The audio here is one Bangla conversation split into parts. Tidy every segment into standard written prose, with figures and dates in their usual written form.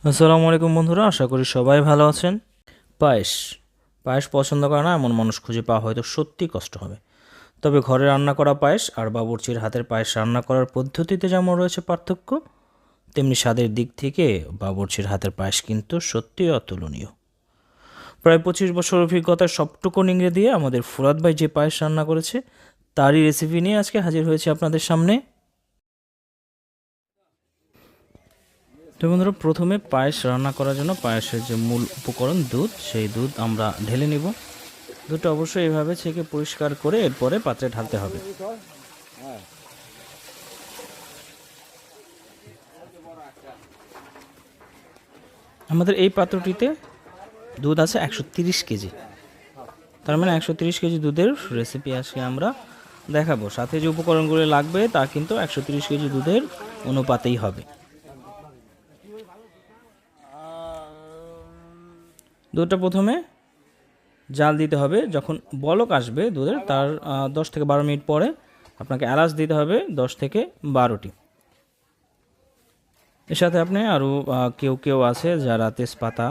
আসসালামু আলাইকুম বন্ধুরা, আশা করি সবাই ভালো আছেন। পায়েস পায়েস পছন্দ করে না এমন মানুষ খুঁজে পাওয়া হয়তো সত্যি কষ্ট হবে। তবে ঘরে রান্না করা পায়েস আর বাবুর্চির হাতের পায়েস রান্না করার পদ্ধতিতে যেমন রয়েছে পার্থক্য, তেমনি স্বাদের দিক থেকে বাবুর্চির হাতের পায়েস কিন্তু সত্যিই অতুলনীয়। প্রায় 25 বছর অভিজ্ঞতার সবটুকু নিংড়ে দিয়ে আমাদের ফুরাদ ভাই যে পায়েস রান্না করেছে তারই রেসিপি নিয়ে আজকে হাজির হয়েছে আপনাদের সামনে। তো বন্ধুরা, প্রথমে পায়েস রান্না করার জন্য পায়েসের যে মূল উপকরণ দুধ, সেই দুধ আমরা ঢেলে নিব। দুধটা অবশ্যই এভাবে ছেঁকে পরিষ্কার করে এরপরে পাত্রে ঢালতে হবে। আমাদের এই পাত্রটিতে দুধ আছে 130 কেজি, তার মানে 130 কেজি দুধের রেসিপি আজকে আমরা দেখাবো। সাথে যে উপকরণগুলো লাগবে তা কিন্তু 130 কেজি দুধের অনুপাতেই হবে। দুধটা প্রথমে জাল দিতে হবে। যখন বলক আসবে দুধের, তার 10 থেকে 12 মিনিট পরে আপনাকে এলাচ দিতে হবে 10 থেকে 12টি। এর সাথে আপনি আরও কেউ কেউ আছে যারা তেজপাতা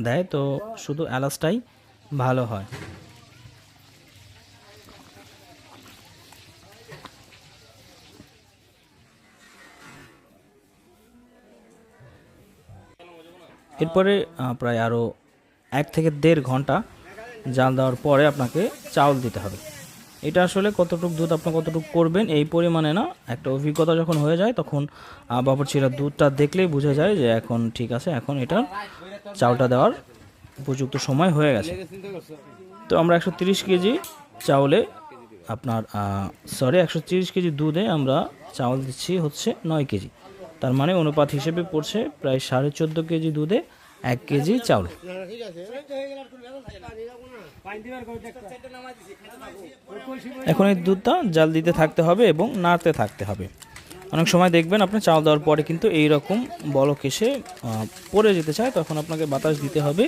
দেয়, তো শুধু এলাচটাই ভালো হয়। এরপরে প্রায় আরও 1 থেকে 1.5 ঘন্টা জাল দেওয়ার পরে আপনাকে চাউল দিতে হবে। এটা আসলে কতটুকু দুধ আপনি কতটুকু করবেন এই পরিমাণে না, একটা অভিজ্ঞতা যখন হয়ে যায় তখন বাবুর্চিরা দুধটা দেখলেই বোঝা যায় যে এখন ঠিক আছে, এখন এটা চাউলটা দেওয়ার উপযুক্ত সময় হয়ে গেছে। তো আমরা 130 কেজি চাউলে আপনার 130 কেজি দুধে আমরা চাউল দিচ্ছি হচ্ছে 9 কেজি। তার মানে অনুপাত হিসেবে পড়ছে প্রায় 14.5 কেজি দুধে 1 কেজি চাউল। এখন এই দুধটা জাল দিতে থাকতে হবে এবং নাড়তে থাকতে হবে। অনেক সময় দেখবেন আপনি চাল দেওয়ার পরে কিন্তু এই রকম বলক এসে পড়ে যেতে চায়, তখন আপনাকে বাতাস দিতে হবে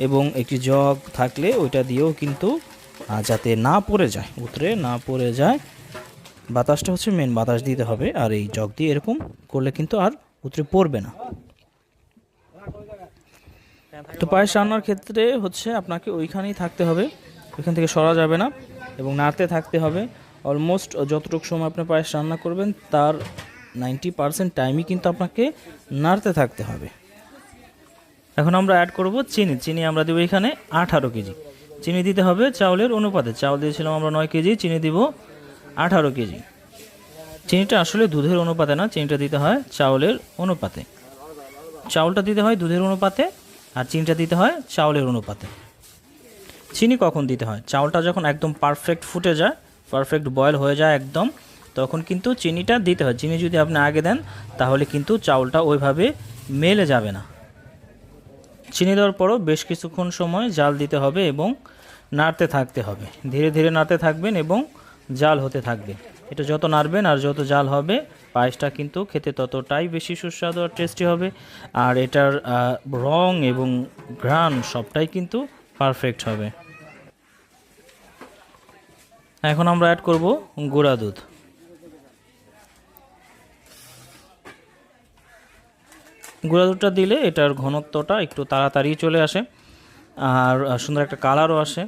এবং একটি জগ থাকলে ওইটা দিয়েও কিন্তু যাতে না পড়ে যায়, উতরে না পড়ে যায়, বাতাসটা হচ্ছে মেন, বাতাস দিতে হবে। আর এই জগ দিয়ে এরকম করলে কিন্তু আর উতরে পড়বে না। তো পায়েস রান্নার ক্ষেত্রে হচ্ছে আপনাকে ওইখানেই থাকতে হবে, ওইখান থেকে সরা যাবে না এবং নাড়তে থাকতে হবে। অলমোস্ট যতটুকু সময় আপনি পায়েস রান্না করবেন তার 90% টাইমই কিন্তু আপনাকে নাড়তে থাকতে হবে। এখন আমরা অ্যাড করব চিনি। চিনি আমরা দেবো এখানে 18 কেজি। চিনি দিতে হবে চাউলের অনুপাতে। চাউল দিয়েছিলাম আমরা 9 কেজি, চিনি দিব 18 কেজি। চিনিটা আসলে দুধের অনুপাতে না, চিনিটা দিতে হয় চাউলের অনুপাতে। চাউলটা দিতে হয় দুধের অনুপাতে আর চিনিটা দিতে হয় চাউলের অনুপাতে। চিনি কখন দিতে হয়? চাউলটা যখন একদম পারফেক্ট ফুটে যায়, পারফেক্ট বয়েল হয়ে যায় একদম, তখন কিন্তু চিনিটা দিতে হয়। চিনি যদি আপনি আগে দেন তাহলে কিন্তু চাউলটা ওইভাবে মেলে যাবে না। চিনি দেওয়ার পরও বেশ কিছুক্ষণ সময় জাল দিতে হবে এবং নাড়তে থাকতে হবে। ধীরে ধীরে নাড়তে থাকবেন এবং জাল হতে থাকবে। এটা যত নাড়বেন আর যত জাল হবে, পায়েসটা কিন্তু খেতে ততটাই বেশি সুস্বাদু আর টেস্টি হবে। আর এটার রং এবং ঘ্রাণ সবটাই কিন্তু পারফেক্ট হবে। এখন আমরা অ্যাড করব গুঁড়া দুধ। গুঁড়া দুধটা দিলে এটার ঘনত্বটা একটু তাড়াতাড়ি চলে আসে আর সুন্দর একটা কালারও আসে।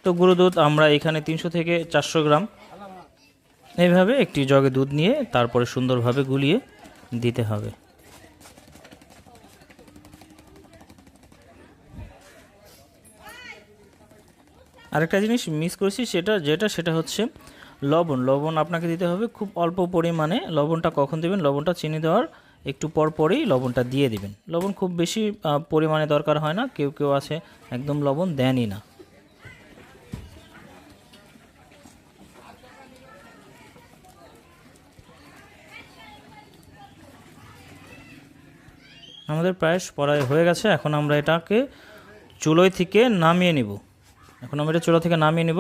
তো গুঁড়ো দুধ আমরা এখানে 300 থেকে 400 গ্রাম এইভাবে একটি জগে দুধ নিয়ে তারপরে সুন্দরভাবে গুলিয়ে দিতে হবে। আরেকটা জিনিস মিস করেছি, সেটা হচ্ছে লবণ। লবণ আপনাকে দিতে হবে খুব অল্প পরিমাণে। লবণটা কখন দেবেন? লবণটা চিনি দেওয়ার একটু পর পরেই লবণটা দিয়ে দিবেন। লবণ খুব বেশি পরিমাণে দরকার হয় না, কেউ কেউ আছে একদম লবণ দেনই না। আমাদের প্রায় প্রায় হয়ে গেছে। এখন আমরা এটাকে চুলোয় থেকে নামিয়ে নিব। চুলা থেকে নামিয়ে নিব।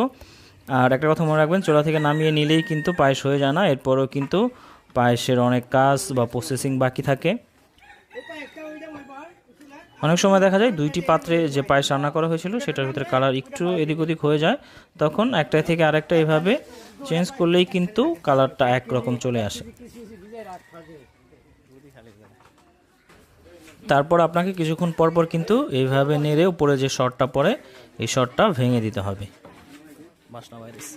আর একটা কথা মনে রাখবেন, চুলা থেকে নামিয়ে নিলেই কিন্তু পায়েস হয়ে যায় না, এরপরও কিন্তু পায়েসের অনেক কাজ বা প্রসেসিং বাকি থাকে। অনেক সময় দেখা যায় দুইটি পাত্রে যে পায়েস রান্না করা হয়েছিল সেটার ভিতরে কালার একটু এদিক ওদিক হয়ে যায়, তখন একটা থেকে আরেকটা এভাবে চেঞ্জ করলেই কিন্তু কালারটা একরকম চলে আসে। তারপর আপনাকে কিছুক্ষণ পর পর কিন্তু এইভাবে নেড়ে উপরে যে শর্টটা পড়ে এই শর্টটা ভেঙে দিতে হবে। বাসনা ভাইরাস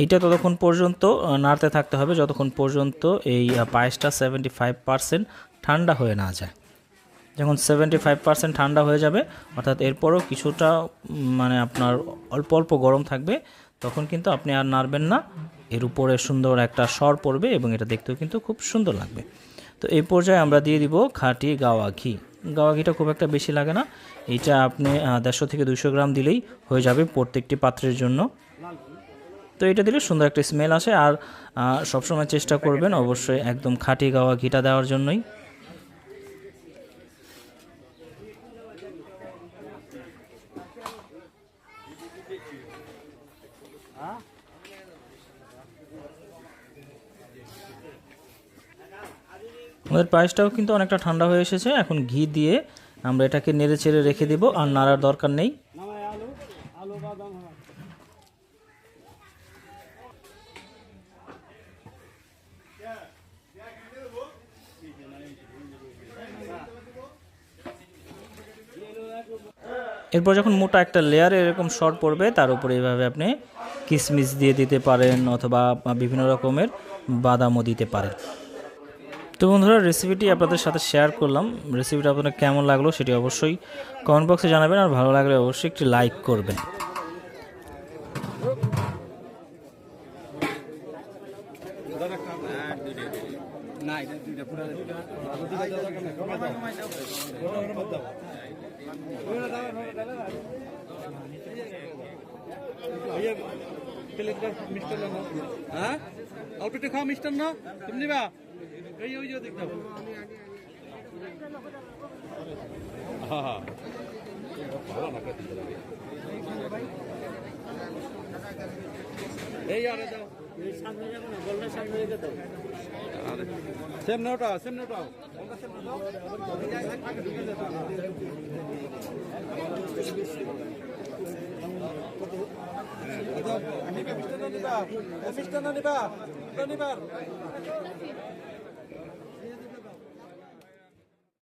এইটা ততক্ষণ পর্যন্ত নাড়তে থাকতে হবে যতক্ষণ পর্যন্ত এই পায়েসটা 75% ঠান্ডা হয়ে না যায়। যখন 75% ঠান্ডা হয়ে যাবে, অর্থাৎ এরপরও কিছুটা মানে আপনার অল্প অল্প গরম থাকবে, তখন কিন্তু আপনি আর নাড়বেন না। এর উপরে সুন্দর একটা সর পড়বে এবং এটা দেখতেও কিন্তু খুব সুন্দর লাগবে। তো এই পর্যায়ে আমরা দিয়ে দিব খাঁটি গাওয়া ঘি। গাওয়া ঘিটা খুব একটা বেশি লাগে না, এইটা আপনি 150 থেকে 200 গ্রাম দিলেই হয়ে যাবে প্রত্যেকটি পাত্রের জন্য। তো এটা দিলে সুন্দর একটা স্মেল আসে। আর সবসময় চেষ্টা করবেন অবশ্যই একদম খাঁটি গাওয়া ঘিটা দেওয়ার জন্যই। আমাদের পায়েসটাও কিন্তু অনেকটা ঠান্ডা হয়ে এসেছে। এখন ঘি দিয়ে আমরা এটাকে নেড়ে চেড়ে রেখে দেব, আর নাড়ার দরকার নেই। এরপর যখন মোটা একটা লেয়ারে এরকম শর্ট পড়বে, তার উপরে এইভাবে আপনি কিশমিশ দিয়ে দিতে পারেন অথবা বিভিন্ন রকমের বাদামও দিতে পারেন। তো বন্ধুরা, রেসিপিটি আপনাদের সাথে শেয়ার করলাম। রেসিপিটা আপনাদের কেমন লাগলো সেটি অবশ্যই কমেন্ট বক্সে জানাবেন, আর ভালো লাগলে অবশ্যই একটি লাইক করবেন। হ্যাঁ অল্প একটু খাও মিষ্টান্ন, তুমি নিবা? এই ওই যে দেখতে এই আরে দাও সেম নোটা সেম নোটা মিষ্টান্ন নিবা, মিষ্টান্ন নিবা।